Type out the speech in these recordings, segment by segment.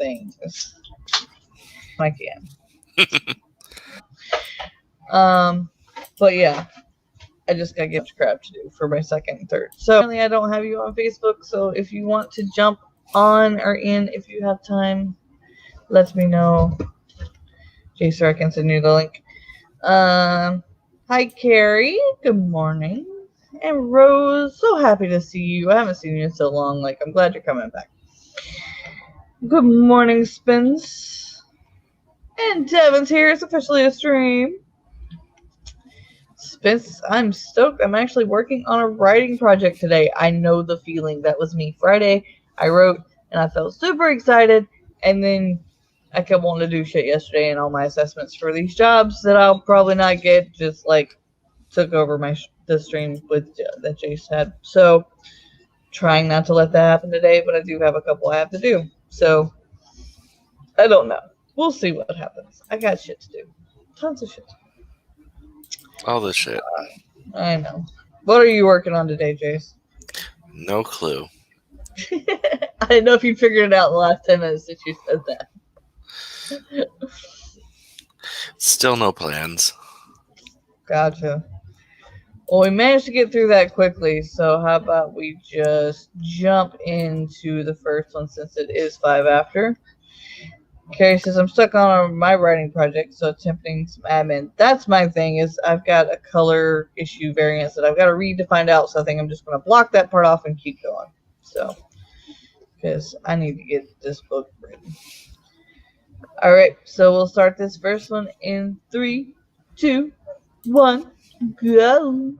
thing. I can. But yeah, I just gotta get crap to do for my second and third. So apparently I don't have you on Facebook, so if you want to jump on or in, if you have time, let me know. Jayce, I can send you the link. Hi Carrie, good morning. And Rose, so happy to see you. I haven't seen you in so long. Like, I'm glad you're coming back. Good morning, Spence. And Devin's here. It's officially a stream. Spence, I'm stoked. I'm actually working on a writing project today. I know the feeling. That was me Friday. I wrote and I felt super excited. And then I kept wanting to do shit yesterday, and all my assessments for these jobs that I'll probably not get just like took over the stream with that Jayce had. So trying not to let that happen today, but I do have a couple I have to do. So I don't know. We'll see what happens. I got shit to do. Tons of shit. All this shit. I know. What are you working on today, Jayce? No clue. I didn't know if you figured it out in the last 10 minutes since you said that. Still no plans. Gotcha. Well, we managed to get through that quickly, so how about we just jump into the first one since it is 5 after. Carrie says, I'm stuck on my writing project, so attempting some admin. That's my thing, is I've got a color issue variance that I've got to read to find out, so I think I'm just going to block that part off and keep going. So, because I need to get this book written. Alright, so we'll start this first one in 3, 2, 1, go!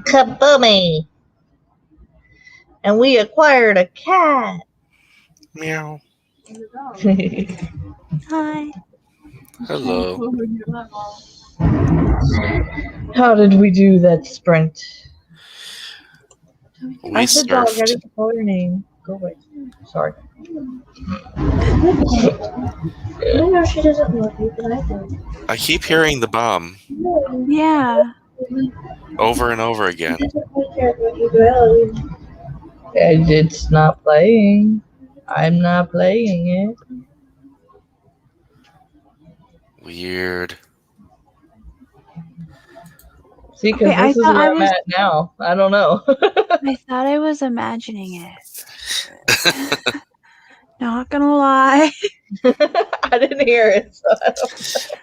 Kaboomy! And we acquired a cat. Meow. Hi. Hello. How did we do that sprint? We I said dog, I surfed. didn't call your name. Go away. Sorry. I know she doesn't love you, but I do. I keep hearing the bomb Yeah. over and over again. She doesn't really care about you, but I love you. And it's not playing. I'm not playing it. Weird. See, because Okay, I this is thought where I I'm was- at now. I don't know. I thought I was imagining it. Not gonna lie. I didn't hear it. So I don't...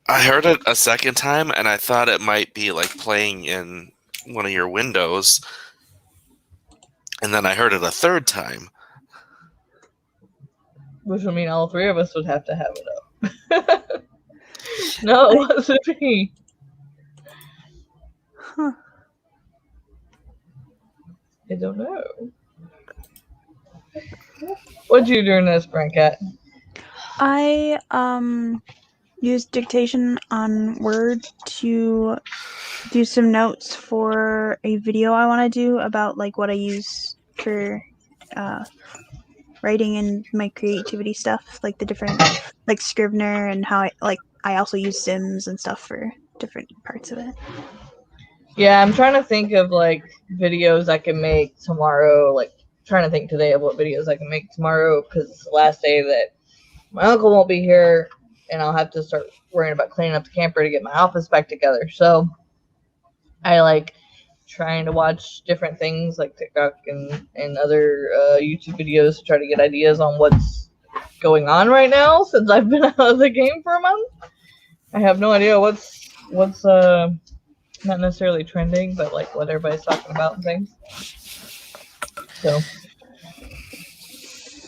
I heard it a second time, and I thought it might be like playing in one of your windows. And then I heard it a third time. Which would mean all three of us would have to have it up. No, it wasn't me. Huh. I don't know. What'd you do in this, Brent Cat? I used dictation on Word to do some notes for a video I want to do about like what I use for writing and my creativity stuff, like the different like Scrivener and how I also use Sims and stuff for different parts of it. Yeah, I'm trying to think of like videos I can make tomorrow. Like trying to think today of what videos I can make tomorrow because it's the last day that my uncle won't be here, and I'll have to start worrying about cleaning up the camper to get my office back together. So I like trying to watch different things like TikTok and other YouTube videos to try to get ideas on what's going on right now since I've been out of the game for a month. I have no idea what's not necessarily trending, but like what everybody's talking about and things. So,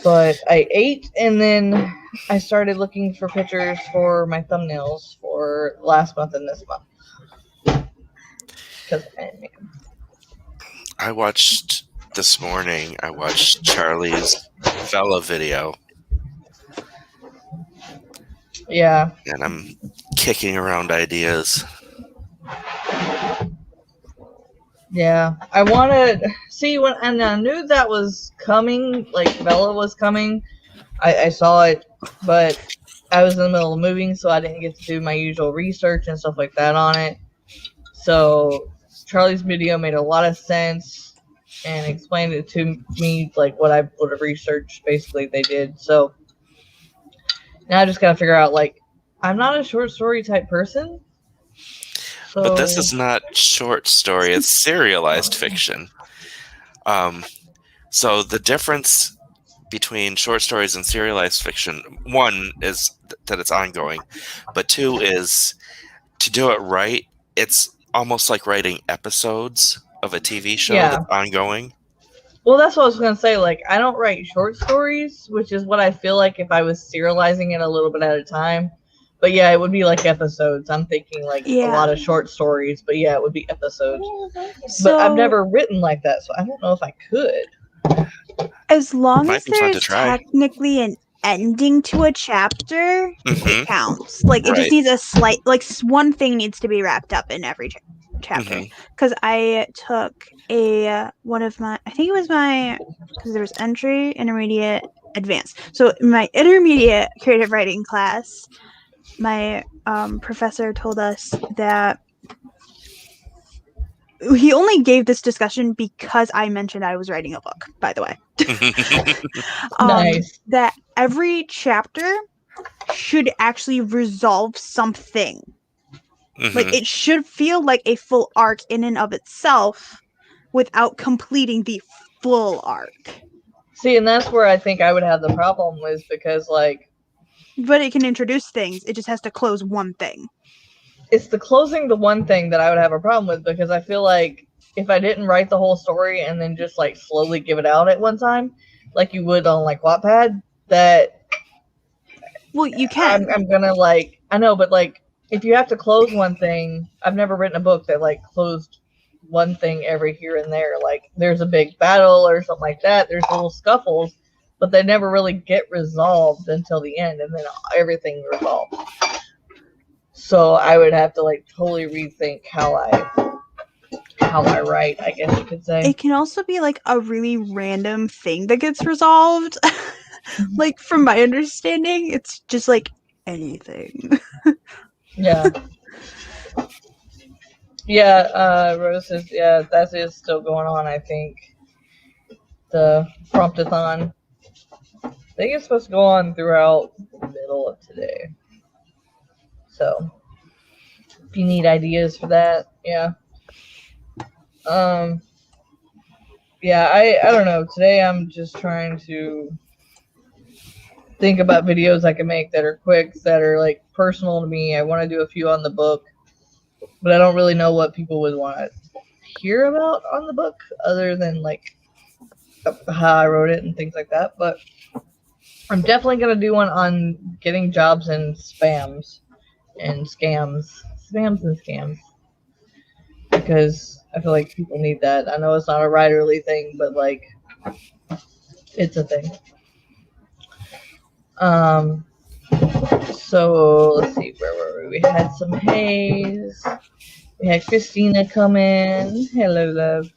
but I ate and then I started looking for pictures for my thumbnails for last month and this month. Because I didn't make them. This morning, I watched Charlie's fella video, Yeah. and I'm kicking around ideas. Yeah, I wanted see when and I knew that was coming, like Bella was coming. I saw it, but I was in the middle of moving, so I didn't get to do my usual research and stuff like that on it. So Charlie's video made a lot of sense and explained it to me like what I would have researched. Basically, they did. So now I just gotta figure out like I'm not a short story type person. So, But this is not short story, it's serialized fiction. So the difference between short stories and serialized fiction, one is that it's ongoing, but two is to do it right, it's almost like writing episodes of a TV show that's ongoing. Well, that's what I was going to say. Like, I don't write short stories, which is what I feel like if I was serializing it a little bit at a time. But yeah, it would be like episodes. I'm thinking like a lot of short stories, but yeah, it would be episodes. But I've never written like that, so I don't know if I could. As long Might as be fun to there's try. technically an ending to a chapter, Mhm. it counts. Like, it just needs a slight, like, one thing needs to be wrapped up in every chapter. Mhm. Because I took because there was entry, intermediate, advanced. So in my intermediate creative writing class, my professor told us that he only gave this discussion because I mentioned I was writing a book, by the way. Nice. That every chapter should actually resolve something. Like, it should feel like a full arc in and of itself without completing the full arc. See, and that's where I think I would have the problem with because, like... But it can introduce things. It just has to close one thing. It's the closing the one thing that I would have a problem with because I feel like if I didn't write the whole story and then just, like, slowly give it out at one time, like you would on, like, Wattpad, that... Well, you can. I'm gonna, like... I know, but, like, if you have to close one thing... I've never written a book that, like, closed one thing every here and there. Like there's a big battle or something like that. There's little scuffles, but they never really get resolved until the end, and then everything resolved. So I would have to like totally rethink how I write, I guess you could say. It can also be like a really random thing that gets resolved. Like from my understanding, it's just like anything. Yeah. Yeah, Rose says, yeah, that is still going on, I think. The promptathon. I think it's supposed to go on throughout the middle of today. So, if you need ideas for that, yeah. Yeah, I don't know. Today I'm just trying to think about videos I can make that are quick, that are like personal to me. I want to do a few on the book, but I don't really know what people would want to hear about on the book other than like how I wrote it and things like that. But I'm definitely going to do one on getting jobs and spams and scams. Spams and scams. Because I feel like people need that. I know it's not a writerly thing, but like it's a thing. So let's see, where were we? We had some Hayes. We had Christina come in. Hello, love.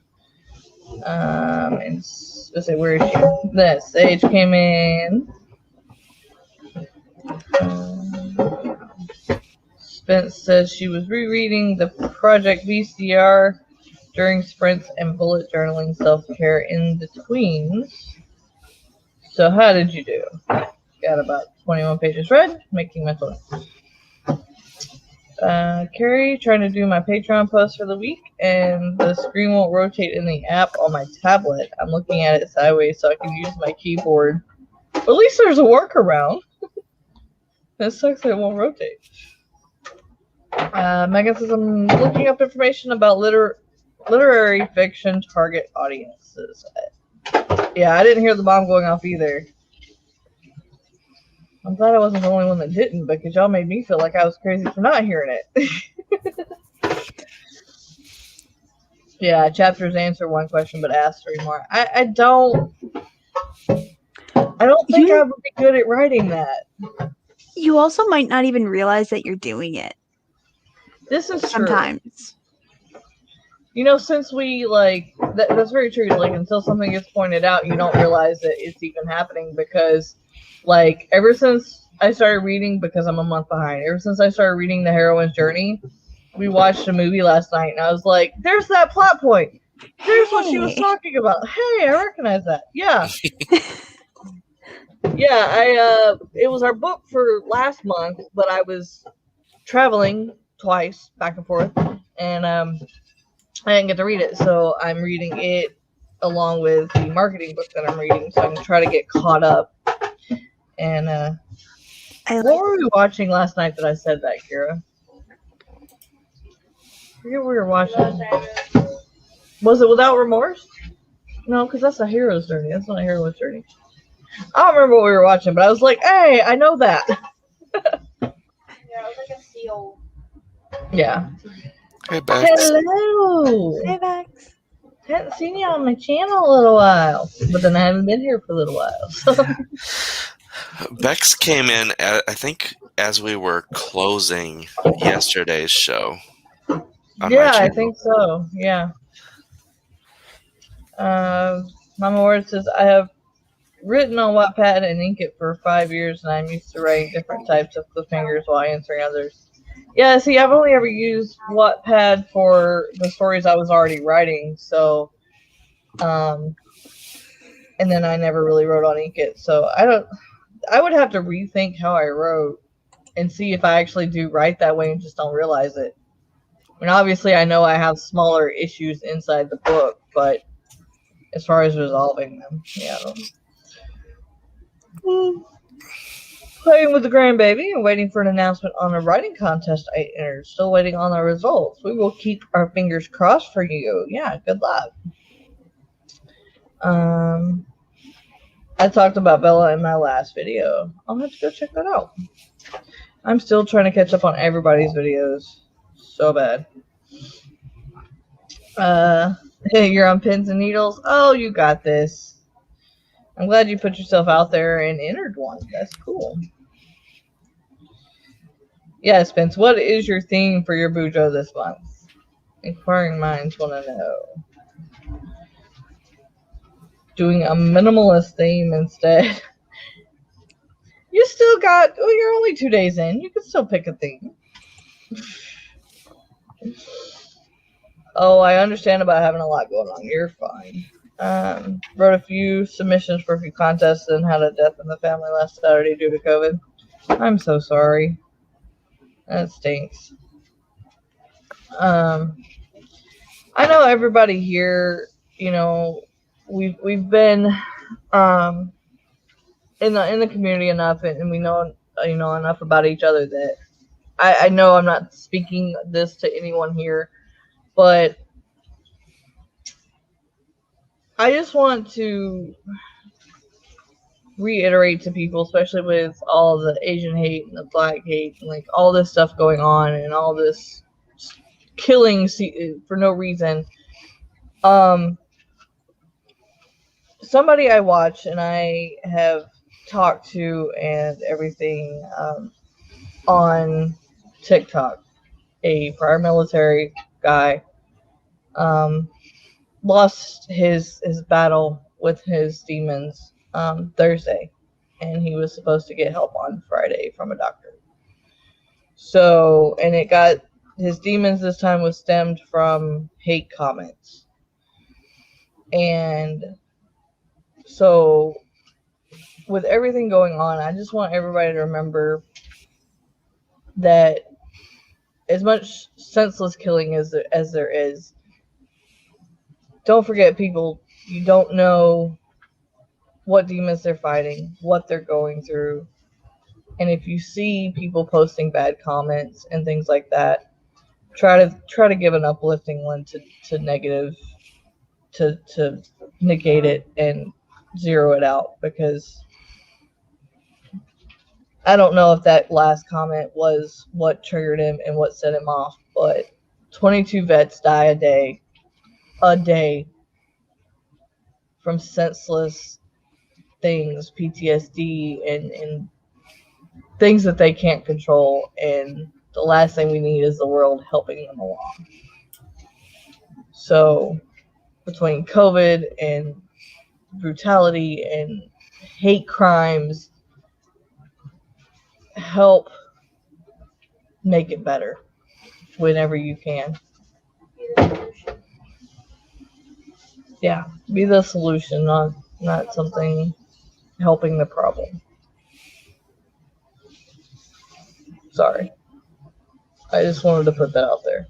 And let's say, where is she? The Sage came in. Spence says she was rereading the Project VCR during sprints and bullet journaling self-care in betweens. So how did you do? Got about 21 pages read, making mental notes. Carrie, trying to do my Patreon post for the week, and the screen won't rotate in the app on my tablet. I'm looking at it sideways so I can use my keyboard. But at least there's a workaround. That sucks that it won't rotate. Megan says, I'm looking up information about literary fiction target audiences. Yeah, I didn't hear the bomb going off either. I'm glad I wasn't the only one that didn't, because y'all made me feel like I was crazy for not hearing it. Yeah, chapters answer one question, but ask 3 more. I don't think I would be good at writing that. You also might not even realize that you're doing it. This is sometimes. True. You know, since we, like, that's very true. Like, until something gets pointed out, you don't realize that it's even happening because, like, ever since I started reading, because I'm a month behind, ever since I started reading The Heroine's Journey, we watched a movie last night, and I was like, there's that plot point. There's what she was talking about. Hey, I recognize that. Yeah. Yeah, it was our book for last month, but I was traveling twice, back and forth, and I didn't get to read it, so I'm reading it along with the marketing book that I'm reading, so I can try to get caught up. And what were we watching last night that I said that, Kira? I forget what we were watching. Was it Without Remorse? No, because that's a hero's journey. That's not a hero's journey. I don't remember what we were watching, but I was like, hey, I know that. Yeah, it was like a seal. Yeah. Hey, Bex. Hello. Hey, Bex. Hadn't seen you on my channel a little while, but then I haven't been here for a little while. So. Bex came in, I think, as we were closing yesterday's show. Yeah, I think so. Yeah. Mama Ward says, I have written on Wattpad and Inkit for 5 years, and I'm used to writing different types of cliffhangers while answering others. Yeah, see, I've only ever used Wattpad for the stories I was already writing, so, and then I never really wrote on Inkit, so I would have to rethink how I wrote and see if I actually do write that way and just don't realize it. I mean, obviously, I know I have smaller issues inside the book, but as far as resolving them, yeah. Playing with the grandbaby and waiting for an announcement on a writing contest I entered. Still waiting on the results. We will keep our fingers crossed for you. Yeah, good luck. I talked about Bella in my last video. I'll have to go check that out. I'm still trying to catch up on everybody's videos. So bad. You're on pins and needles. Oh, you got this. I'm glad you put yourself out there and entered one. That's cool. Yeah, Spence, what is your theme for your Bujo this month? Inquiring minds want to know. Doing a minimalist theme instead. You still got, oh, you're only 2 days in. You can still pick a theme. Oh, I understand about having a lot going on. You're fine. Wrote a few submissions for a few contests and had a death in the family last Saturday due to COVID. I'm so sorry. That stinks. I know everybody here, you know, we've been in the community enough, and we know enough about each other that I know I'm not speaking this to anyone here, but I just want to reiterate to people, especially with all the Asian hate and the black hate and like all this stuff going on and all this killing for no reason. Somebody I watch and I have talked to and everything on TikTok, a prior military guy, lost his battle with his demons Thursday, and he was supposed to get help on Friday from a doctor. So, and it got, his demons this time was stemmed from hate comments. And so, with everything going on, I just want everybody to remember that as much senseless killing as there is, don't forget, people, you don't know what demons they're fighting, what they're going through. And if you see people posting bad comments and things like that, try to give an uplifting one to negative, to negate it and zero it out, because I don't know if that last comment was what triggered him and what set him off, but 22 vets die a day from senseless things, PTSD, and things that they can't control, and the last thing we need is the world helping them along. So between COVID and brutality and hate crimes, help make it better whenever you can. Yeah, be the solution, not something helping the problem. Sorry. I just wanted to put that out there.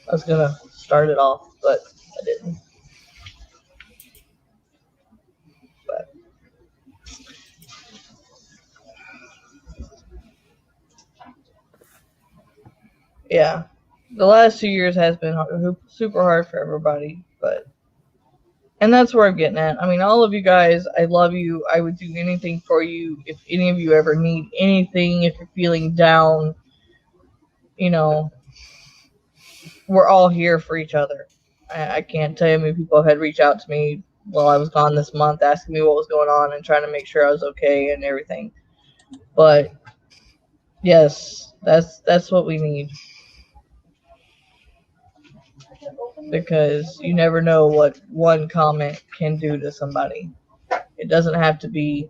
I was gonna start it off, but I didn't. But yeah, the last 2 years has been super hard for everybody, and that's where I'm getting at. I mean, all of you guys, I love you. I would do anything for you. If any of you ever need anything, if you're feeling down, you know, we're all here for each other. I can't tell you how many people had reached out to me while I was gone this month, asking me what was going on and trying to make sure I was okay and everything. But yes, that's what we need, because you never know what one comment can do to somebody. It doesn't have to be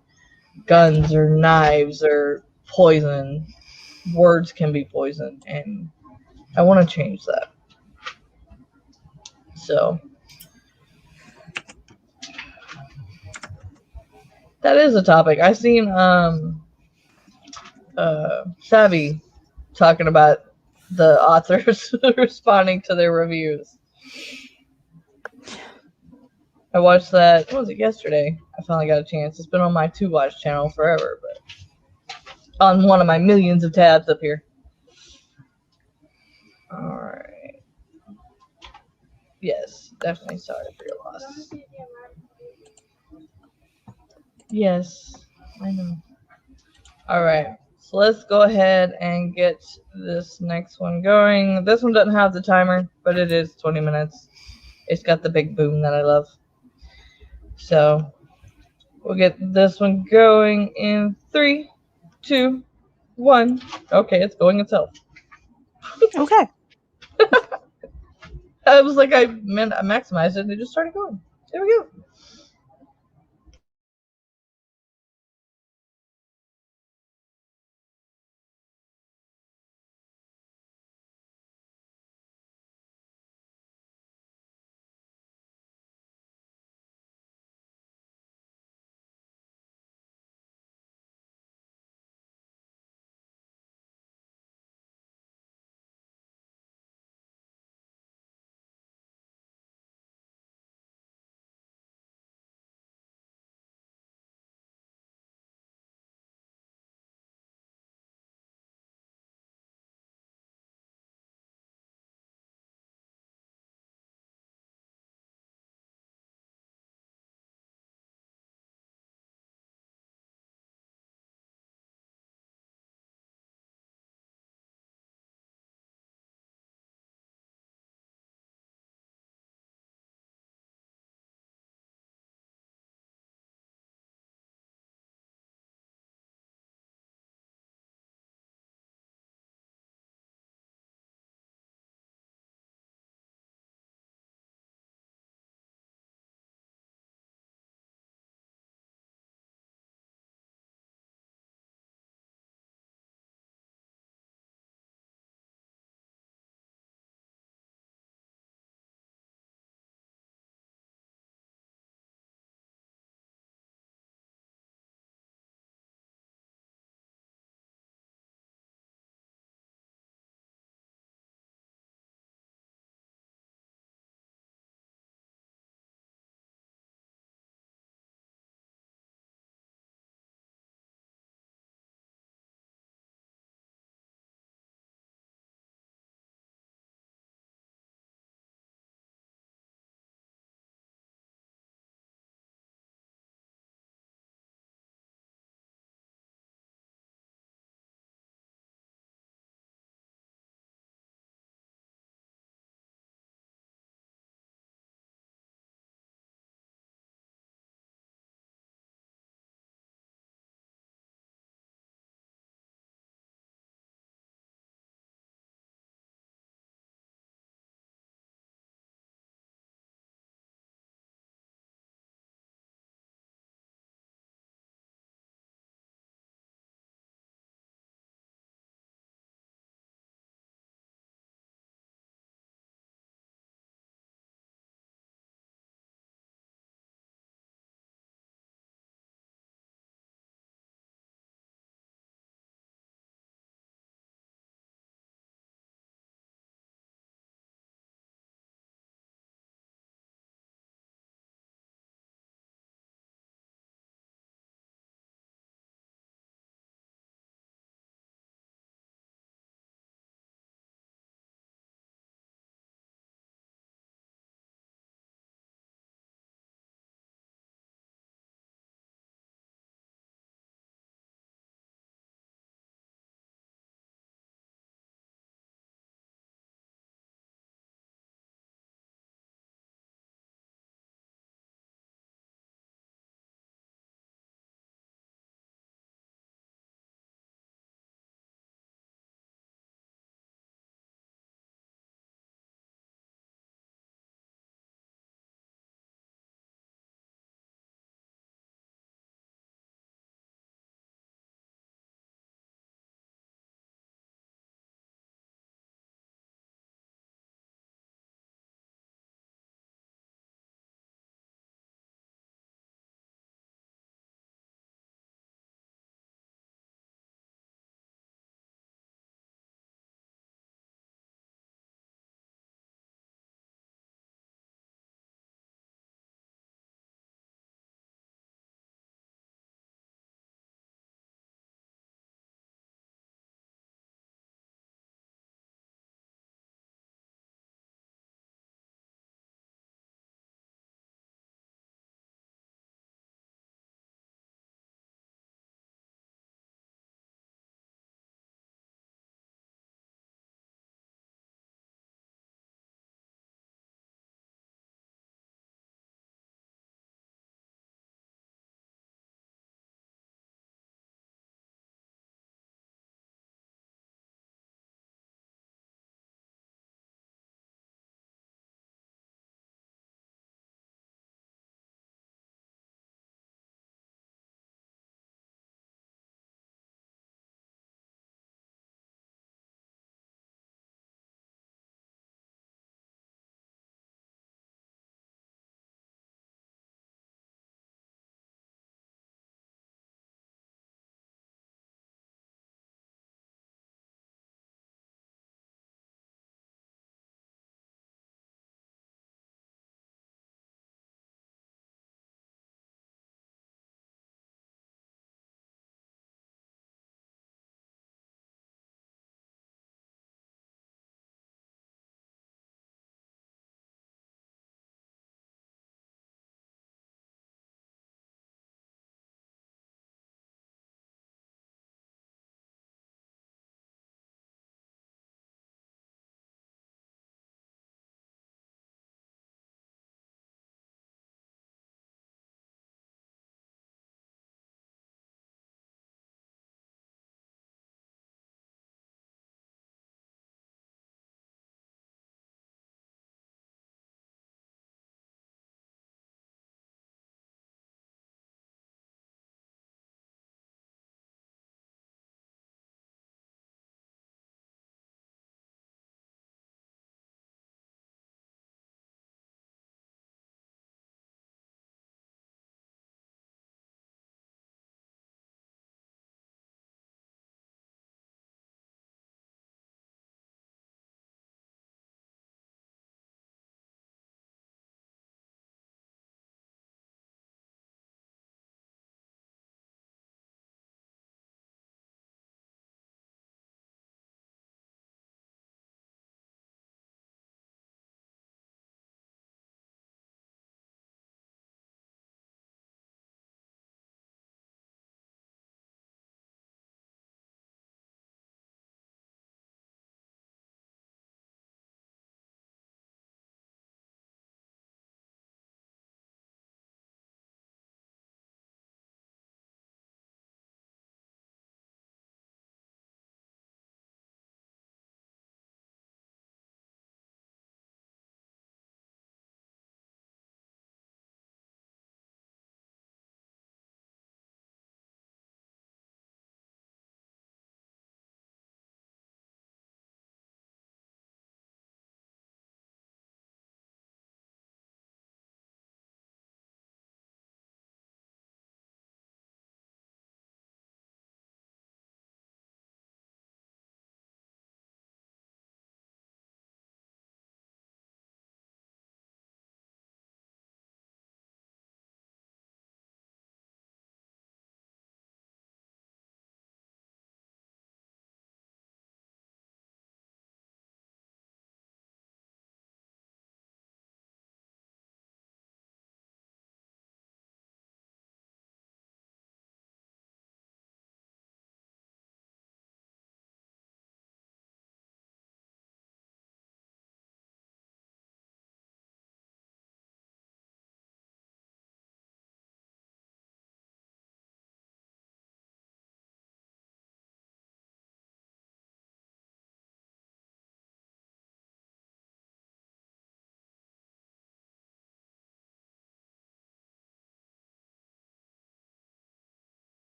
guns or knives or poison. Words can be poison, and I want to change that. So that is a topic. I seen Savvy talking about the authors responding to their reviews. I watched that, what was it, yesterday? I finally got a chance. It's been on my To Watch channel forever, but on one of my millions of tabs up here. Alright. Yes, definitely sorry for your loss. Yes, I know. Alright. So let's go ahead and get this next one going. This one doesn't have the timer, but it is 20 minutes. It's got the big boom that I love. So we'll get this one going in 3, 2, 1. Okay, it's going itself. Okay. I was like, I maximized it and it just started going. There we go.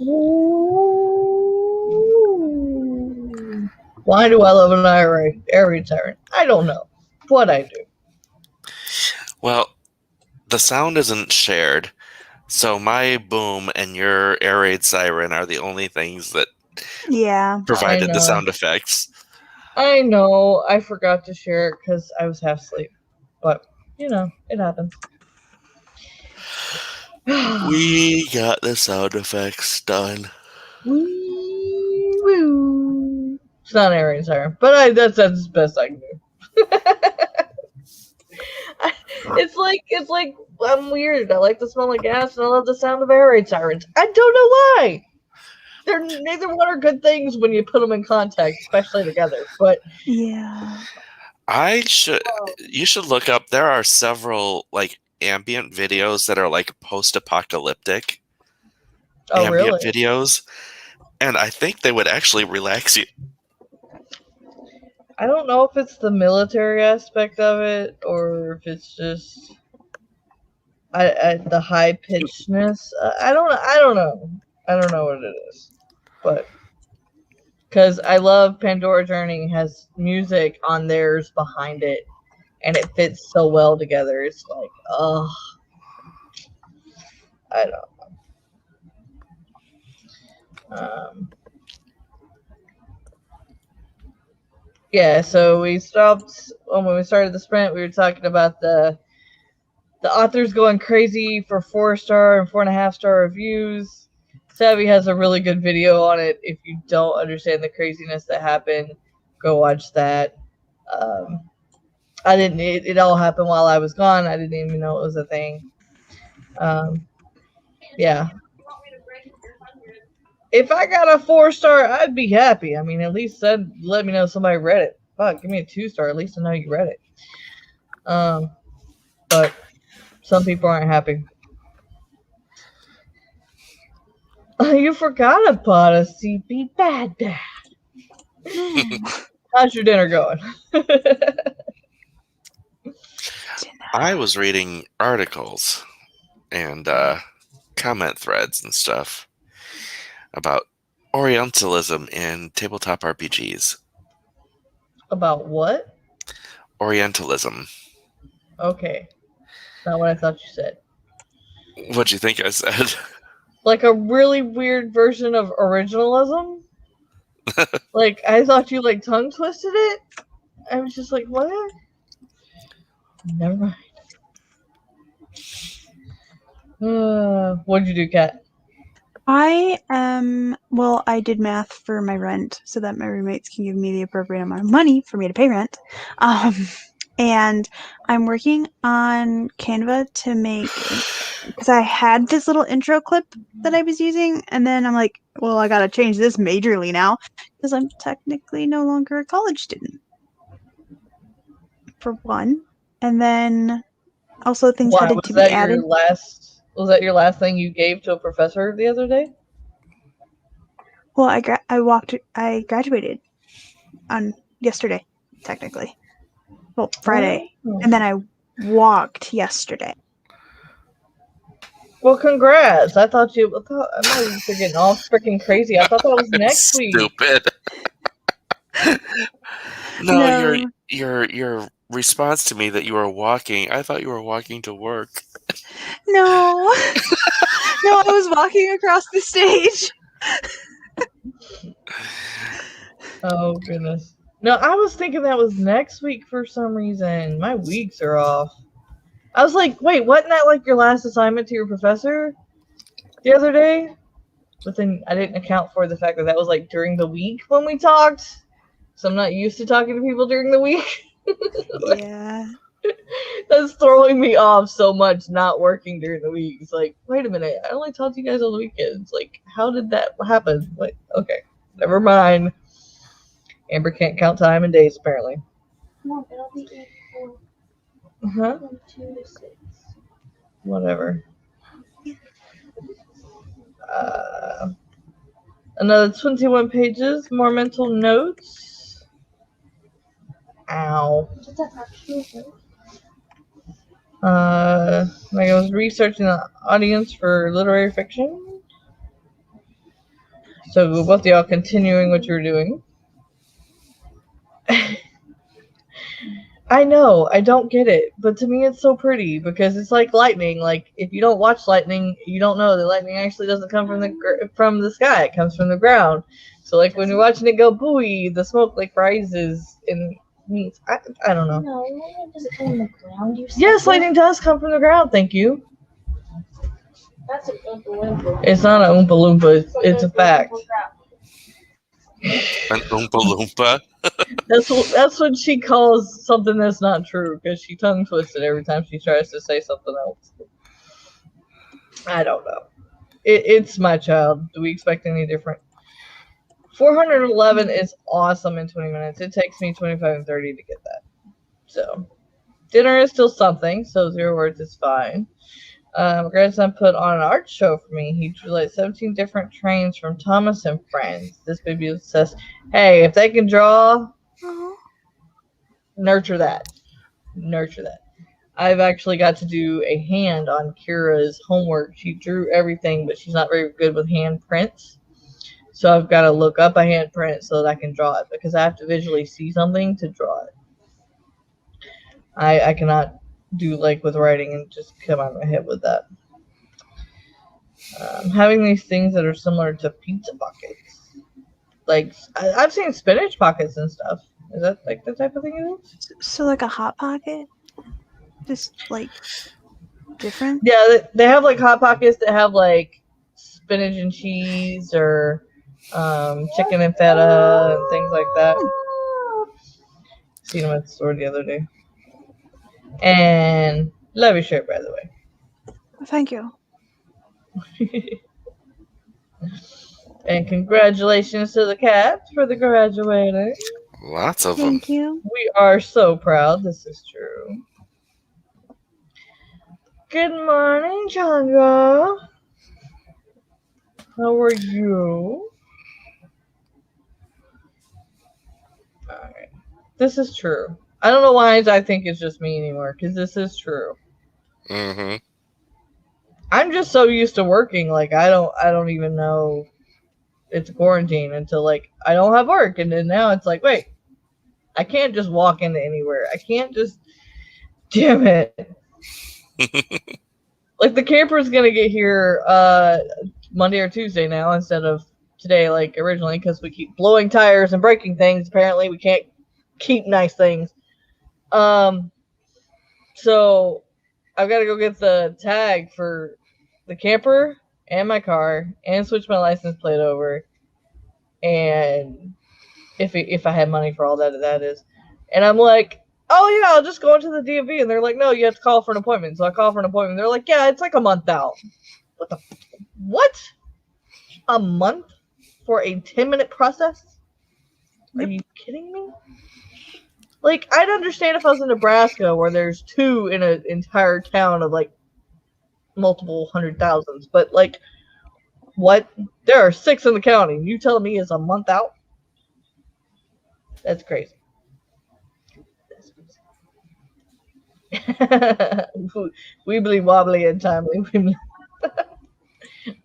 Ooh. Why do I love an air raid siren? I don't know, but I do. Well, the sound isn't shared, so my boom and your air raid siren are the only things that Yeah. provided the know. sound effects. I know. I forgot to share it because I was half asleep, but you know, it happens. We got the sound effects done. Wee woo. It's not an air raid siren, but that's as best I can do. It's like I'm weird. I like the smell of gas and I love the sound of air raid sirens. I don't know why. They're neither one are good things when you put them in context, especially together. But Yeah. You should look up. There are several like ambient videos that are like post-apocalyptic ambient really? videos, and I think they would actually relax you. I don't know if it's the military aspect of it or if it's just the high pitchedness. I don't know. I don't know what it is, but because I love Pandora Journey has music on theirs behind it, and it fits so well together. It's like, oh, I don't know. Yeah, so we stopped when we started the sprint. We were talking about the authors going crazy for 4-star and 4.5-star reviews. Savvy has a really good video on it. If you don't understand the craziness that happened, go watch that. I didn't. It all happened while I was gone. I didn't even know it was a thing. Yeah. If I got a 4-star, I'd be happy. I mean, at least let me know somebody read it. Fuck, give me a 2-star. At least I know you read it. But some people aren't happy. You forgot about a CP bad. How's your dinner going? I was reading articles and comment threads and stuff about Orientalism in tabletop RPGs. About what? Orientalism. Okay. Not what I thought you said. What'd you think I said? Like a really weird version of originalism? Like, I thought you, like, tongue twisted it? I was just like, what? Never mind. What'd you do, Kat? I did math for my rent so that my roommates can give me the appropriate amount of money for me to pay rent. And I'm working on Canva to make, because I had this little intro clip that I was using, and then I'm like, well, I gotta change this majorly now because I'm technically no longer a college student, for one. And then also things Why? had to be added. Was that your last thing you gave to a professor the other day? Well, I graduated on yesterday, technically. Well, Friday. Oh. And then I walked yesterday. Well, congrats. I thought you were getting all freaking crazy. I thought that was next week. Stupid. No, your response to me that you were walking, I thought you were walking to work. No. No, I was walking across the stage. Oh, goodness. No, I was thinking that was next week for some reason. My weeks are off. I was like, wait, wasn't that like your last assignment to your professor the other day? But then I didn't account for the fact that was like during the week when we talked. So I'm not used to talking to people during the week. Yeah. That's throwing me off so much, not working during the week. It's like, wait a minute, I only talk to you guys on the weekends. Like, how did that happen? Like, okay, never mind. Amber can't count time and days, apparently. No, it'll be 8 Huh? from 2 to 6. Whatever. Another 21 pages, more mental notes. Ow. Is that actually good? Like I was researching the audience for literary fiction. So both of y'all continuing what you're doing. I know, I don't get it, but to me it's so pretty because it's like lightning. Like if you don't watch lightning, you don't know that lightning actually doesn't come from the sky. It comes from the ground. So like when you're watching it go booey, the smoke like rises and means I don't know. No, lightning doesn't come from the ground. You said Yes, that? lightning does come from the ground. Thank you. That's an Oompa Loompa. It's not an Oompa Loompa. It's a fact. An Oompa Loompa. That's what she calls something that's not true because she tongue twisted every time she tries to say something else. I don't know. It's my child. Do we expect any different? 411 is awesome in 20 minutes. It takes me 25 and 30 to get that. So dinner is still something. So 0 words is fine. My grandson put on an art show for me. He drew like 17 different trains from Thomas and Friends. This baby says, hey, if they can draw, nurture that. Nurture that. I've actually got to do a hand on Kira's homework. She drew everything, but she's not very good with hand prints. So I've got to look up a hand print so that I can draw it because I have to visually see something to draw it. I cannot do like with writing and just come out of my head with that. Having these things that are similar to pizza pockets. Like, I've seen spinach pockets and stuff. Is that like the type of thing it is? So like a hot pocket? Just like different? Yeah, they have like hot pockets that have like spinach and cheese or chicken and feta and things like that. Seen them at the store the other day. And love your shirt, by the way. Thank you. And congratulations to the cats for the graduating. Lots of them. Thank you. We are so proud. This is true. Good morning, Chandra. How are you? Alright. This is true. I don't know why I think it's just me anymore, because this is true. Mm-hmm. I'm just so used to working, like I don't even know it's quarantine until like I don't have work, and then now it's like, wait, I can't just walk into anywhere. I can't just, damn it. Like the camper's gonna get here Monday or Tuesday now instead of today, like originally, because we keep blowing tires and breaking things. Apparently, we can't keep nice things. So I've got to go get the tag for the camper and my car and switch my license plate over. And if I had money for all that is. And I'm like, oh yeah, I'll just go into the DMV. And they're like, no, you have to call for an appointment. So I call for an appointment. They're like, yeah, it's like a month out. What? A month for a 10-minute process? Are you kidding me? Like, I'd understand if I was in Nebraska where there's 2 in an entire town of like multiple 100,000s, but like, what? There are 6 in the county. You telling me it's a month out? That's crazy. Weebly wobbly and timely.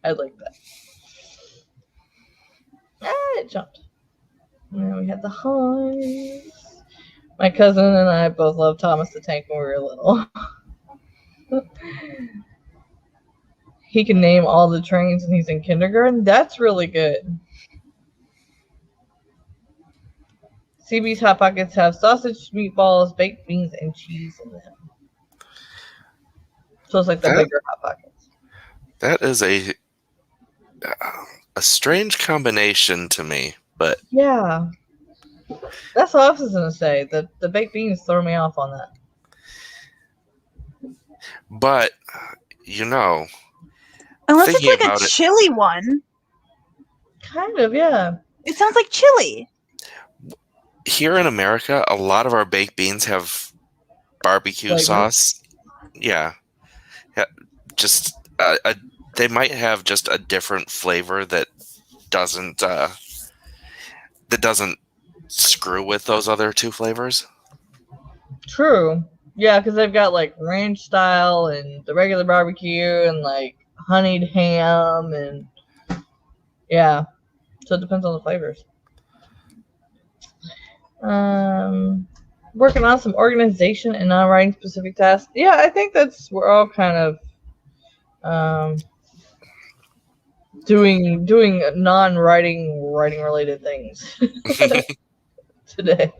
I like that. It jumped. And then we had the hives. My cousin and I both loved Thomas the Tank when we were little. He can name all the trains and he's in kindergarten. That's really good. CB's Hot Pockets have sausage, meatballs, baked beans, and cheese in them. So it's like the bigger Hot Pockets. That is a strange combination to me, but yeah. That's all I was going to say. The baked beans throw me off on that. But, you know, unless it's like a chili one. Kind of, yeah. It sounds like chili. Here in America, a lot of our baked beans have barbecue sauce. Yeah. Just, they might have just a different flavor that doesn't screw with those other 2 flavors. True. Yeah, because they've got like ranch style and the regular barbecue and like honeyed ham and yeah. So it depends on the flavors. Working on some organization and non-writing specific tasks. Yeah, I think we're all kind of doing non-writing writing related things today.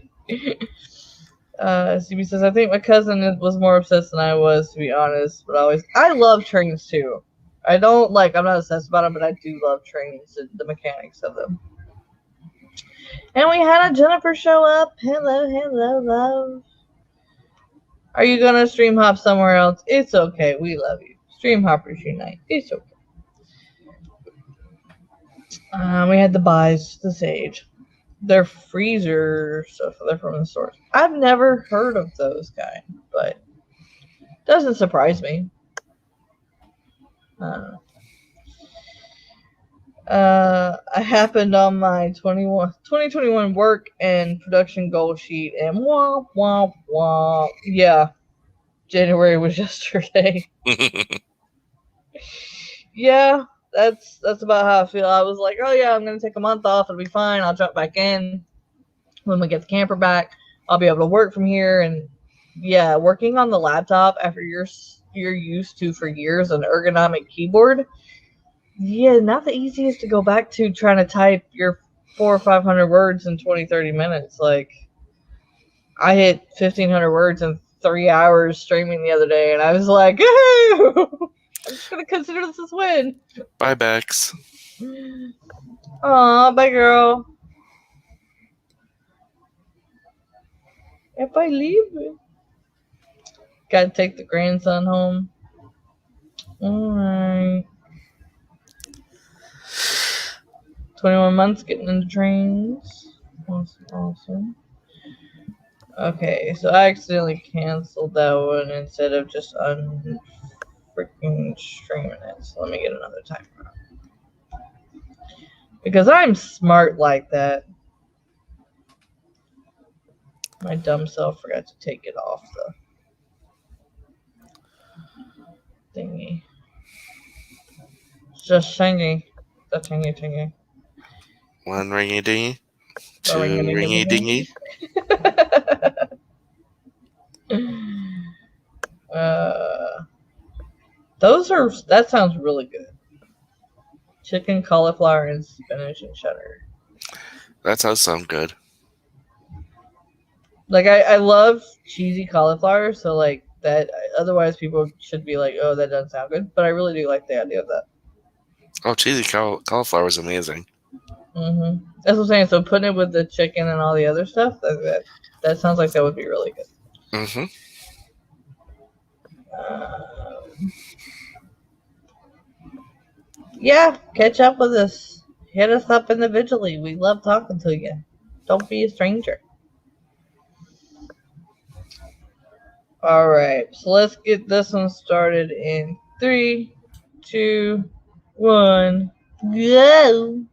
CB says, I think my cousin was more obsessed than I was, to be honest. But I love trains too. I'm not obsessed about them, but I do love trains and the mechanics of them. And we had a Jennifer show up. Hello, love. Are you gonna stream hop somewhere else? It's okay. We love you. Stream hoppers unite. It's okay. We had the buys, the sage. They're freezer stuff. They're from the stores. I've never heard of those guys, but doesn't surprise me. I happened on my 2021 work and production goal sheet, and womp womp womp. Yeah, January was yesterday. Yeah, that's about how I feel. I was like, oh yeah, I'm gonna take a month off. It'll be fine. I'll jump back in when we get the camper back. I'll be able to work from here. And yeah, working on the laptop after you're used to for years an ergonomic keyboard. Yeah, not the easiest to go back to trying to type your 400 or 500 words in 20-30 minutes. Like, I hit 1,500 words in 3 hours streaming the other day, and I was like, I'm just gonna consider this a win. Bye, Bex. Aw, bye, girl. If I leave, gotta take the grandson home. Alright. 21 months getting into trains. Awesome. Okay, so I accidentally canceled that one instead of just freaking streaming it. So let me get another timer. Because I'm smart like that. My dumb self forgot to take it off the thingy. It's just singing. The tingy. One ringy dingy, two Ringy-dingy. ringy dingy. That sounds really good. Chicken, cauliflower, and spinach and cheddar. That does sound good. Like, I love cheesy cauliflower, so like that. Otherwise, people should be like, "Oh, that doesn't sound good," but I really do like the idea of that. Oh, cheesy cauliflower is amazing. That's what I'm saying. So putting it with the chicken and all the other stuff, that sounds like that would be really good. Yeah, catch up with us. Hit us up individually. We love talking to you. Don't be a stranger. Alright, so let's get this one started in 3, 2, 1, go!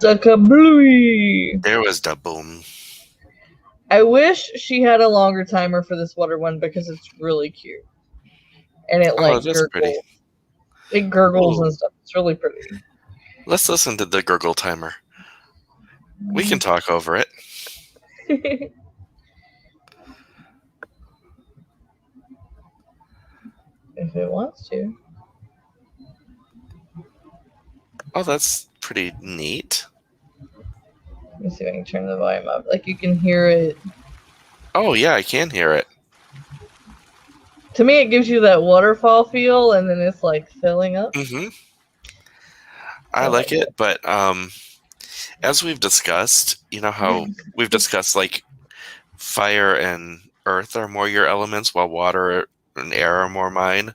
The kablooey. There was the boom. I wish she had a longer timer for this water one because it's really cute. And it like that's gurgles. pretty. It gurgles Ooh. and stuff. It's really pretty. Let's listen to the gurgle timer. We can talk over it. If it wants to. Oh, that's pretty neat. Let me see if I can turn the volume up. Like you can hear it. Oh, yeah, I can hear it. To me, it gives you that waterfall feel, and then it's like filling up. Mm-hmm. I like it, but as we've discussed, you know how we've discussed like fire and earth are more your elements, while water and air are more mine.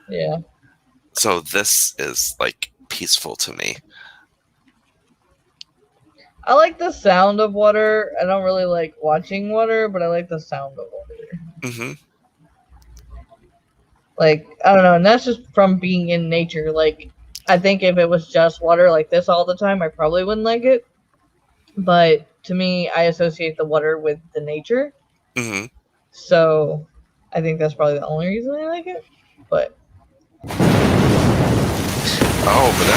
Yeah. So this is like peaceful to me. I like the sound of water. I don't really like watching water, but I like the sound of water. Mm-hmm. Like, I don't know, and that's just from being in nature. Like, I think if it was just water like this all the time, I probably wouldn't like it. But to me, I associate the water with the nature. Mm-hmm. So I think that's probably the only reason I like it. But Oh, but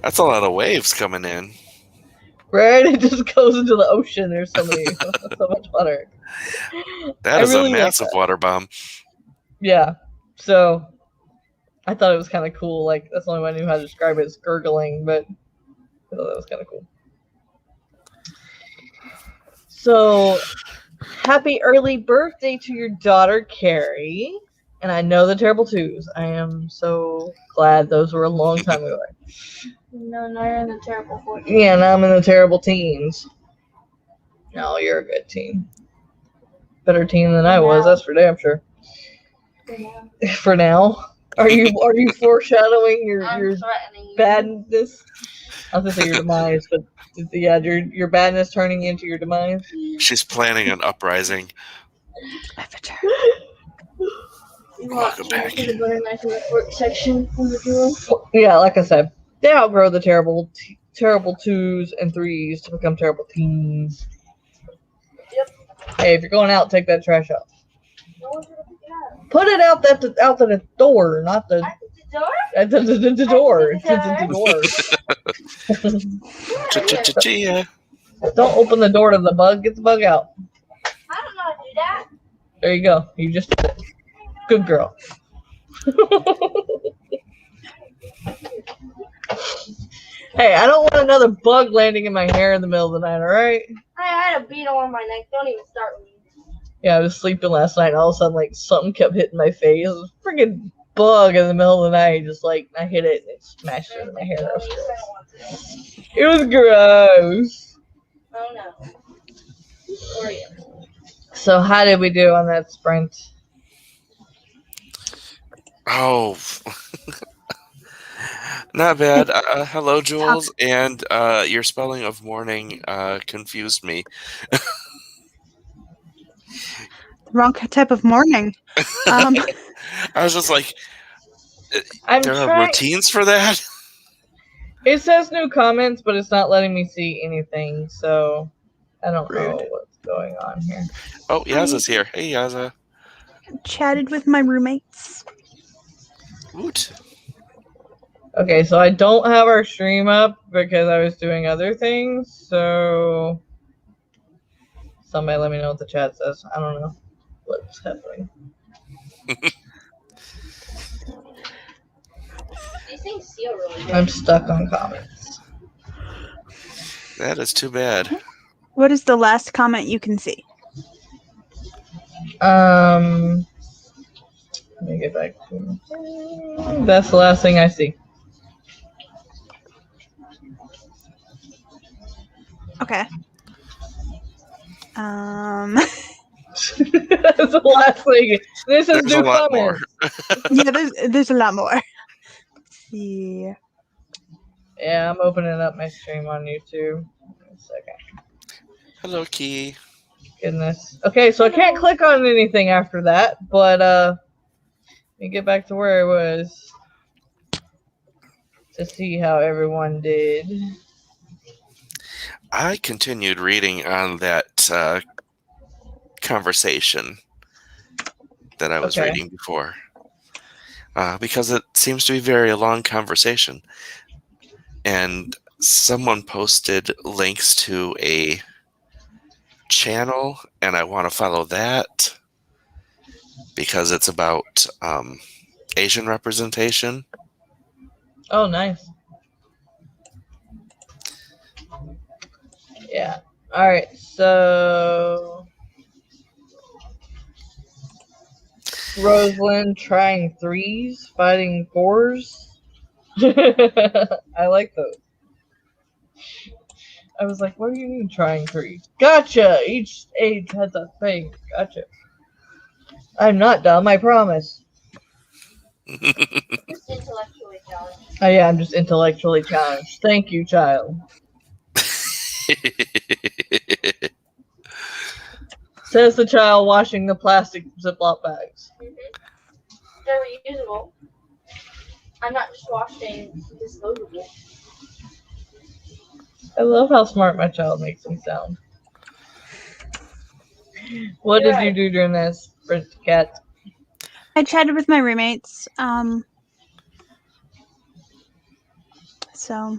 that's a lot of waves coming in. right, it just goes into the ocean. There's so much water. That I is really a like massive that. water bomb. Yeah. So I thought it was kind of cool. Like, that's the only way I knew how to describe it, is gurgling, but I thought that was kind of cool. So, happy early birthday to your daughter, Carrie. And I know the Terrible Twos. I am so glad those were a long time ago. No, now you're in the terrible 14. Yeah, now I'm in the Terrible Teens. No, you're a good teen. Better teen than I was, that's for damn sure. For now. Are you foreshadowing your threatening you. badness? I was gonna say your demise, but yeah, your badness turning into your demise. She's planning an uprising. Avatar. Welcome back. The butter knife in the fork section of the drawer. Yeah, like I said, they outgrow the terrible 2s and 3s to become terrible teens. Yep. Hey, if you're going out, take that trash out. No one's gonna pick it up. Put it out to the door, not the At the door? the door. It's the door. Chia. Don't open the door to the bug. Get the bug out. I don't know how to do that. There you go. You just did it. Good girl. Hey, I don't want another bug landing in my hair in the middle of the night, alright? I had a beetle on my neck. Don't even start with me. Yeah, I was sleeping last night and all of a sudden, like, something kept hitting my face. It was a freaking bug in the middle of the night. Just, like, I hit it and it smashed into my hair. Don't even want to. It was gross. Oh no. Or you. So, how did we do on that sprint? Oh, not bad. Hello, Jules, and your spelling of morning confused me. Wrong type of morning. I was just like, there are routines for that? It says new comments, but it's not letting me see anything, so I don't know Rude. what's going on here. Oh, Yaza's here. Hey, Yaza. Chatted with my roommates. Woot. Okay, so I don't have our stream up because I was doing other things, so somebody let me know what the chat says. I don't know what's happening. These things seal really good. I'm stuck on comments. That is too bad. What is the last comment you can see? Let me get back to. That's the last thing I see. Okay. That's the last thing. This is There's a new lot more. comments. Yeah, there's a lot more. Let's see. Yeah, I'm opening up my stream on YouTube. One second. Hello, Key. Goodness. Okay, so I can't click on anything after that, but let me get back to where I was. to see how everyone did. I continued reading on that conversation that I was Okay. reading before. Because it seems to be a very long conversation. And someone posted links to a channel, and I want to follow that because it's about Asian representation. Oh, nice. Yeah. All right. So, Rosalind trying 3s, fighting 4s. I like those. I was like, what do you mean trying 3s? Gotcha! Each age has a thing. Gotcha. I'm not dumb, I promise. Just intellectually challenged. Oh yeah, I'm just intellectually challenged. Thank you, child. Says the child washing the plastic Ziploc bags. They're reusable. I'm not just washing disposable. I love how smart my child makes me sound. What did you do during this, Brent Cat? I chatted with my roommates. So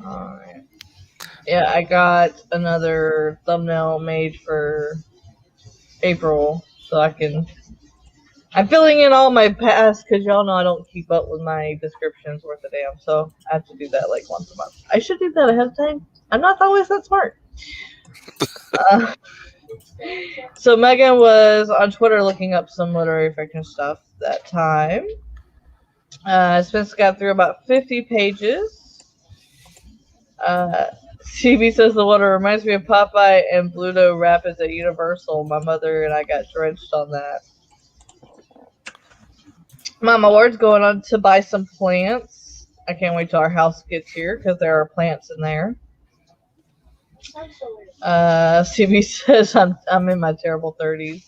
Alright. Yeah, I got another thumbnail made for April, so I'm filling in all my past, because y'all know I don't keep up with my descriptions worth a damn, so I have to do that like once a month. I should do that ahead of time. I'm not always that smart. So Megan was on Twitter looking up some literary fiction stuff that time. Spence got through about 50 pages. CB says the water reminds me of Popeye and Bluto Rapids at Universal. My mother and I got drenched on that. Mama Ward's going on to buy some plants. I can't wait till our house gets here because there are plants in there. CB says I'm in my terrible 30s.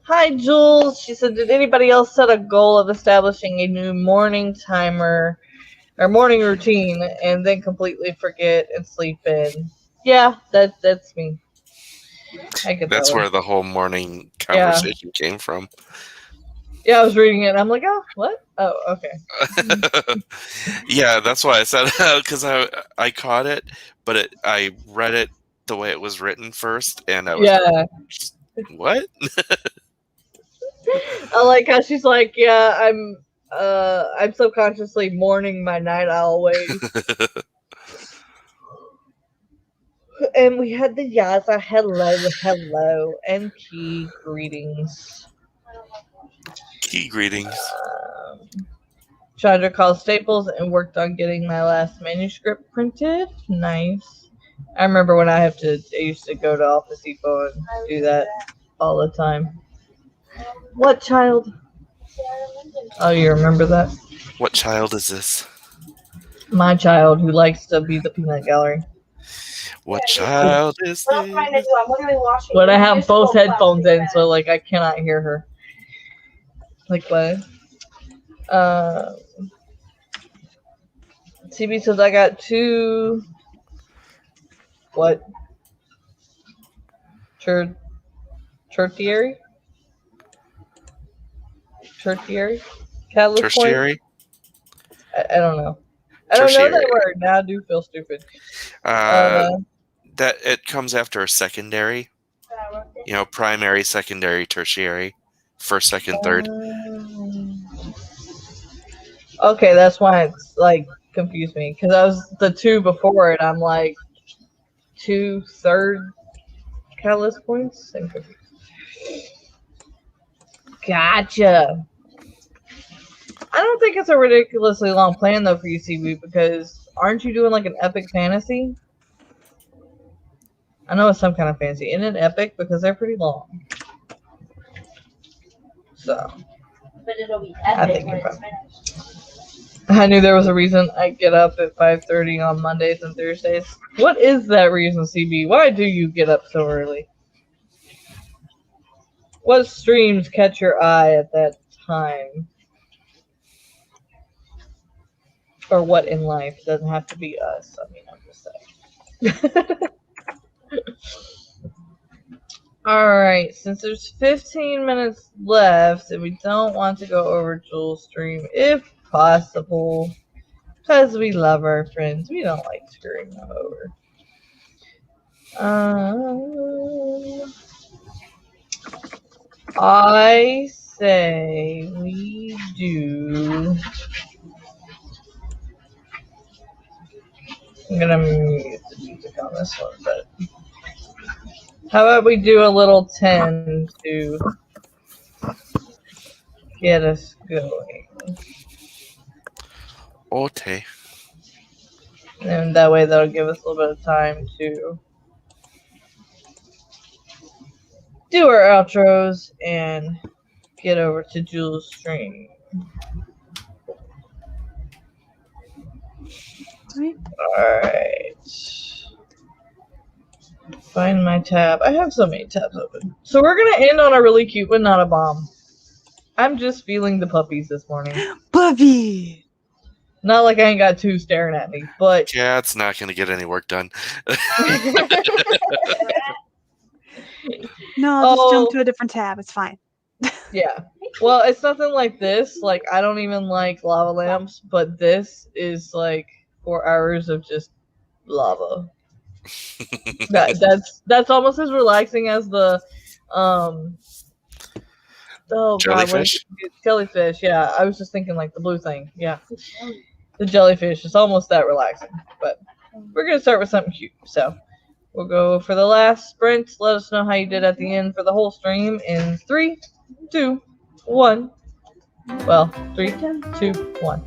Hi Jules. She said, did anybody else set a goal of establishing a new morning timer or morning routine and then completely forget and sleep in? Yeah, that's me. I get That's that where one. the whole morning conversation came from. Yeah, I was reading it and I'm like, oh, what? Oh, okay. Yeah, that's why I said because I caught it, but I read it the way it was written first, and I was like, what? I like how she's like, yeah, I'm subconsciously mourning my night owl ways. And we had the Yaza, hello, and key greetings. Key greetings. Chandra called Staples and worked on getting my last manuscript printed. Nice. I remember when I used to go to Office Depot and do that all the time. What child? Oh, you remember that? What child is this? My child who likes to be the peanut gallery. What child is What I'm trying to this? do, I'm literally washing. But I have both headphones in, so like I cannot hear her. Like what? CB says I got 2. What? Tertiary? Catalyst Tertiary? points? I don't know. I don't know that word. Now I do feel stupid. That it comes after a secondary. You know, primary, secondary, tertiary. First, second, third. Okay, that's why it's like confused me. Because I was the 2 before it. I'm like 2 third catalyst points. I'm confused. Gotcha. I don't think it's a ridiculously long plan though for UCB because aren't you doing like an epic fantasy? I know it's some kind of fantasy. Isn't it epic? Because they're pretty long. So. But it'll be epic when it's finished. I knew there was a reason I get up at 5:30 on Mondays and Thursdays. What is that reason, CB? Why do you get up so early? what streams catch your eye at that time? Or what in life? It doesn't have to be us. I mean, I'm just saying. Alright, since there's 15 minutes left, and we don't want to go over Jules' stream, if possible, because we love our friends. We don't like screwing them over. I say we do. I'm gonna mute the music on this one, but how about we do a little 10 to get us going? Okay. And that way that'll give us a little bit of time to do our outros and get over to Jules' stream. Sweet. Alright. Find my tab. I have so many tabs open. So we're gonna end on a really cute one, not a bomb. I'm just feeling the puppies this morning. Puppy! Not like I ain't got two staring at me, but Cat's not going to get any work done. No, I'll just jump to a different tab. It's fine. Yeah. Well, it's nothing like this. Like, I don't even like lava lamps, but this is like 4 hours of just lava. That's almost as relaxing as the oh god, what is Jellyfish? it? Jellyfish. Yeah, I was just thinking like the blue thing. Yeah, the jellyfish is almost that relaxing. But we're gonna start with something cute. So we'll go for the last sprint. Let us know how you did at the end for the whole stream in 3, 2, 1. Well, 3, 2, 1.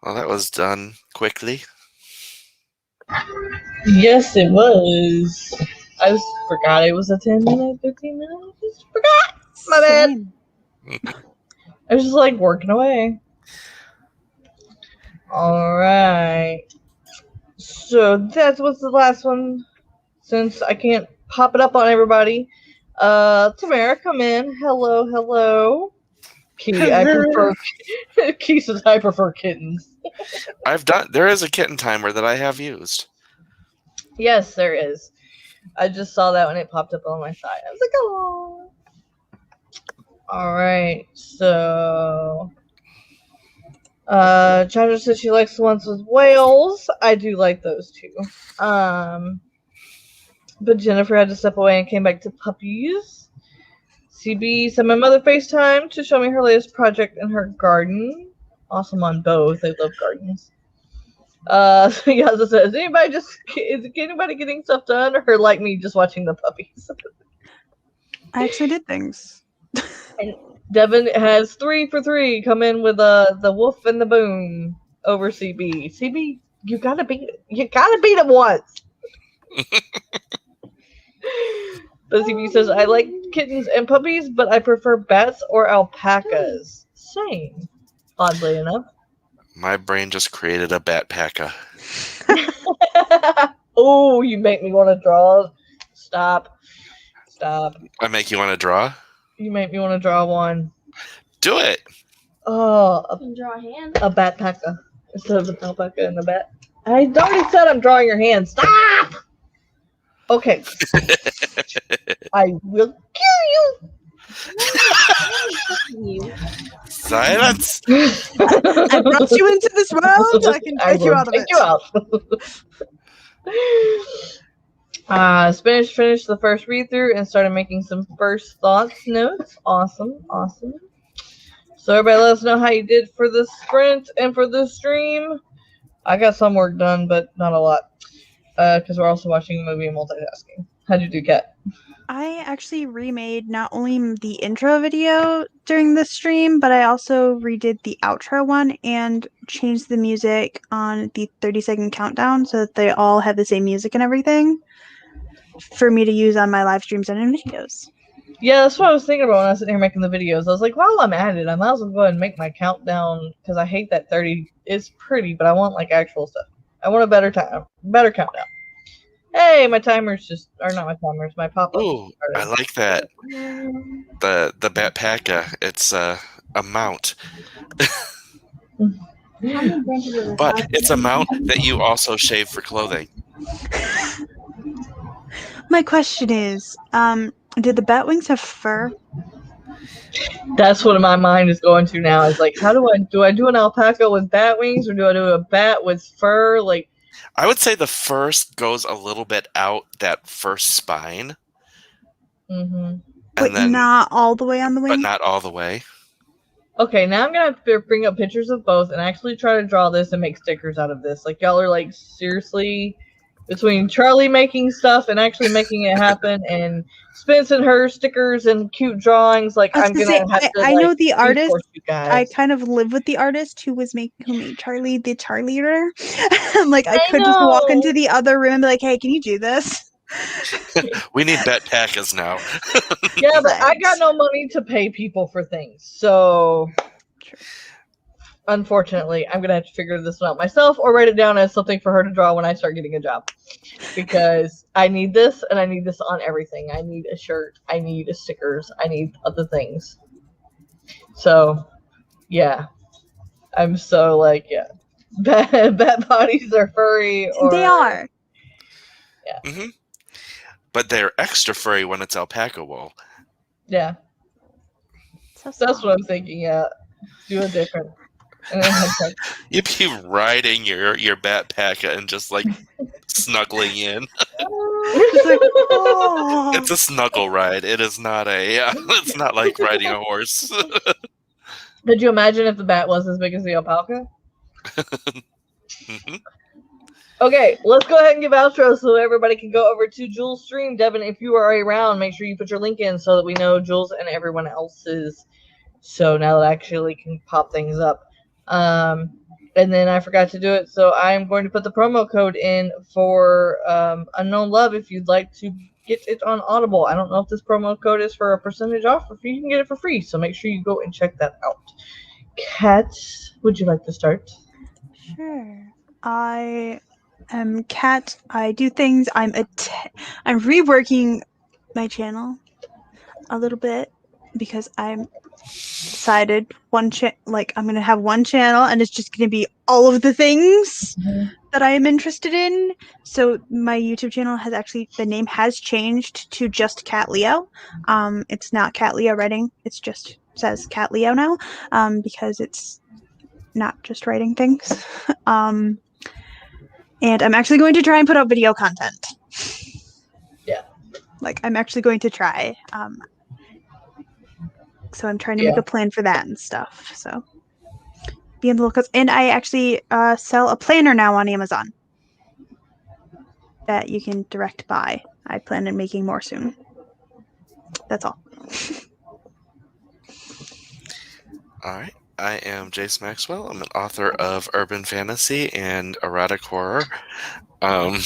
Well, that was done quickly. Yes, it was. I just forgot it was a 10-minute, 15-minute. I just forgot. My bad. Same. I was just like working away. Alright. So that was the last one. Since I can't pop it up on everybody. Tamara, come in. Hello, hello. Key, I prefer Key says I prefer kittens. There is a kitten timer that I have used. Yes, there is. I just saw that when it popped up on my side. I was like, oh. Alright, so Chandra says she likes the ones with whales. I do like those too. But Jennifer had to step away and came back to puppies. CB said my mother FaceTime to show me her latest project in her garden. Awesome on both. I love gardens. So Yaza says, is anybody getting stuff done, or like me just watching the puppies? I actually did things. And Devin has 3 for 3. Come in with the wolf and the boom over CB. CB, you gotta beat him once. But CB says I like kittens and puppies, but I prefer bats or alpacas. Same, oddly enough. My brain just created a batpaca. Oh, you make me want to draw. Stop. I make you want to draw? You make me want to draw one. Do it. Oh, Draw a hand. a batpaca instead of an alpaca and a bat. I already said I'm drawing your hand. Stop. Okay. I will kill you. Silence. I brought you into this world. I can take you out of it. Spanish finished the first read through and started making some first thoughts notes. Awesome. So everybody let us know how you did for the sprint and for the stream. I got some work done, but not a lot. Because we're also watching a movie and multitasking. How'd you do, Kat? I actually remade not only the intro video during the stream, but I also redid the outro one and changed the music on the 30-second countdown so that they all have the same music and everything for me to use on my live streams and in videos. Yeah, that's what I was thinking about when I was sitting here making the videos. I was like, while I'm at it, I might as well go ahead and make my countdown because I hate that 30. It's pretty, but I want like actual stuff. I want a better countdown. Hey, my timers not my timers, my pop-ups. Oh, I like that. The batpaca. It's a mount. But it's a mount that you also shave for clothing. My question is, did the bat wings have fur? That's what my mind is going to now. Is like, how do I do an alpaca with bat wings, or do I do a bat with fur? Like, I would say the first goes a little bit out that first spine. mm-hmm. But then, not all the way on the wing? But not all the way. Okay, now I'm going to have to bring up pictures of both and actually try to draw this and make stickers out of this. Like, y'all are like, seriously, between Charlie making stuff and actually making it happen and Spence and her stickers and cute drawings, like, I'm going to have to, I know the artist. You guys. I kind of live with the artist who made Charlie the Charlie-er. Like, I could just walk into the other room and be like, hey, can you do this? We need batpacas now. Yeah, but I got no money to pay people for things, so True. Unfortunately, I'm gonna have to figure this one out myself or write it down as something for her to draw when I start getting a job, because I need this and I need this on everything. I need a shirt, I need stickers, I need other things. So, yeah, I'm so like, yeah, bat bodies are furry. They are. Yeah. Mm-hmm. But they're extra furry when it's alpaca wool. Yeah. So That's what I'm thinking, yeah. Do it different. And then You'd be riding your batpaca and just like snuggling in. It's like, oh. It's a snuggle ride. It is not it's not like riding a horse. Could you imagine if the bat was as big as the alpaca? Mm-hmm. Okay, let's go ahead and give outro so everybody can go over to Jules' stream. Devin, if you are around, make sure you put your link in so that we know Jules and everyone else's. So now that I actually can pop things up. And then I forgot to do it, so I'm going to put the promo code in for Unknown Love if you'd like to get it on Audible. I don't know if this promo code is for a percentage off or if you can get it for free, so make sure you go and check that out. Kat, would you like to start? Sure. I am Kat. I do things. I'm reworking my channel a little bit because I'm decided I'm gonna have one channel and it's just gonna be all of the things that I am interested in. So my YouTube channel the name has changed to just Cat Leo. It's not Cat Leo writing. It's just says Cat Leo now. Because it's not just writing things. And I'm actually going to try and put out video content. Yeah. Like I'm actually going to try. So I'm trying to make a plan for that and stuff. So be on the lookout. And I actually sell a planner now on Amazon that you can direct buy. I plan on making more soon. That's all. All right. I am Jayce Maxwell. I'm an author of urban fantasy and erotic horror. I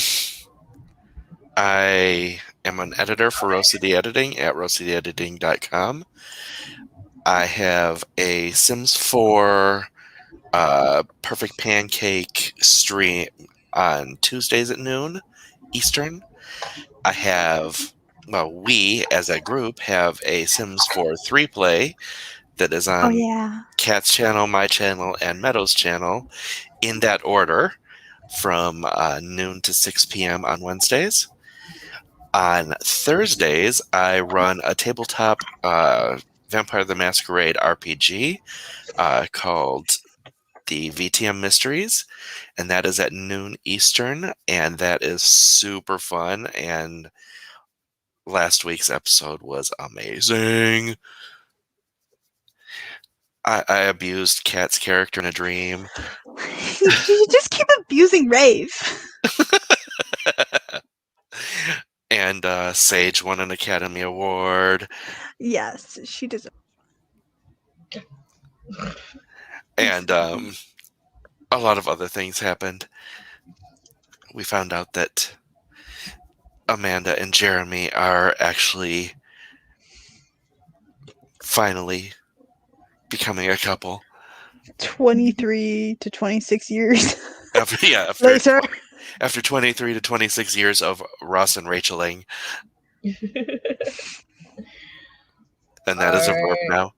am an editor for Rosity Editing at rosadyediting.com. I have a Sims 4 Perfect Pancake stream on Tuesdays at noon Eastern. We as a group have a Sims 4 3-play that is on Kat's channel, my channel, and Meadow's channel in that order from noon to 6 p.m. on Wednesdays. On Thursdays, I run a tabletop Vampire the Masquerade RPG called the VTM Mysteries, and that is at noon Eastern, and that is super fun, and last week's episode was amazing. I abused Kat's character in a dream. You just keep abusing Rave. And Sage won an Academy Award. Yes, she deserves. And a lot of other things happened. We found out that Amanda and Jeremy are actually finally becoming a couple. 23 to 26 years. Later. After 23 to 26 years of Ross and Racheling. And that is a verb now.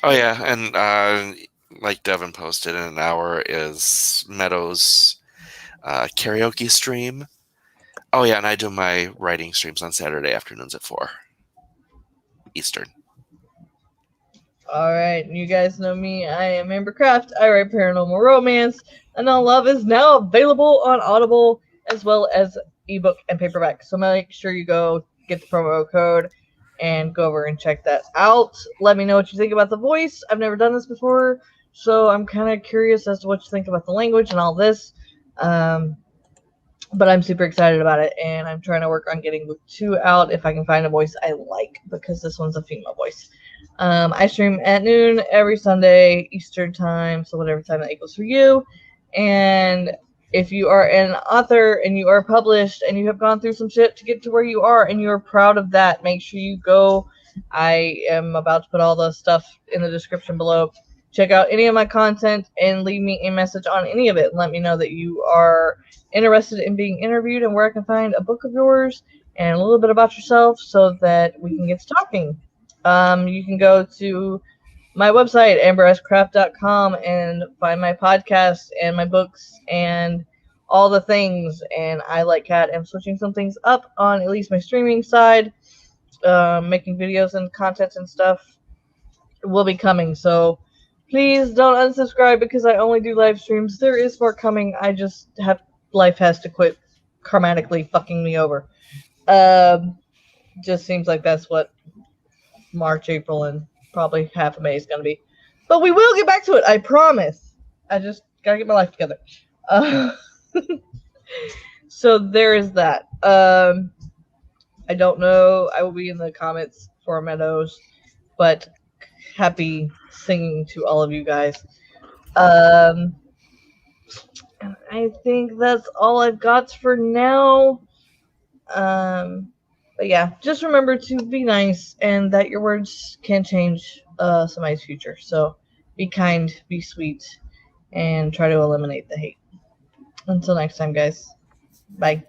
Oh, yeah. And like Devin posted, in an hour is Meadow's karaoke stream. Oh, yeah. And I do my writing streams on Saturday afternoons at 4 Eastern. All right, you guys know me. I am Amber Craft. I write paranormal romance. Unknown Love is now available on Audible as well as ebook and paperback. So make sure you go get the promo code and go over and check that out. Let me know what you think about the voice. I've never done this before, so I'm kind of curious as to what you think about the language and all this. But I'm super excited about it, and I'm trying to work on getting book 2 out if I can find a voice I like, because this one's a female voice. I stream at noon every Sunday Eastern time, so whatever time that equals for you. And if you are an author and you are published and you have gone through some shit to get to where you are and you are proud of that, make sure you go. I am about to put all the stuff in the description below. Check out any of my content and leave me a message on any of it. Let me know that you are interested in being interviewed and where I can find a book of yours and a little bit about yourself so that we can get to talking. You can go to my website, amberscraft.com, and find my podcast and my books and all the things. And I, like Kat, am switching some things up on at least my streaming side. Making videos and content and stuff will be coming. So please don't unsubscribe because I only do live streams. There is more coming. I just have life has to quit karmatically fucking me over. Just seems like that's what March, April, and probably half of May is going to be. But we will get back to it, I promise. I just got to get my life together. So there is that. I don't know. I will be in the comments for Meadows, but happy singing to all of you guys. And I think that's all I've got for now. But yeah, just remember to be nice and that your words can change somebody's future. So be kind, be sweet, and try to eliminate the hate. Until next time, guys. Bye.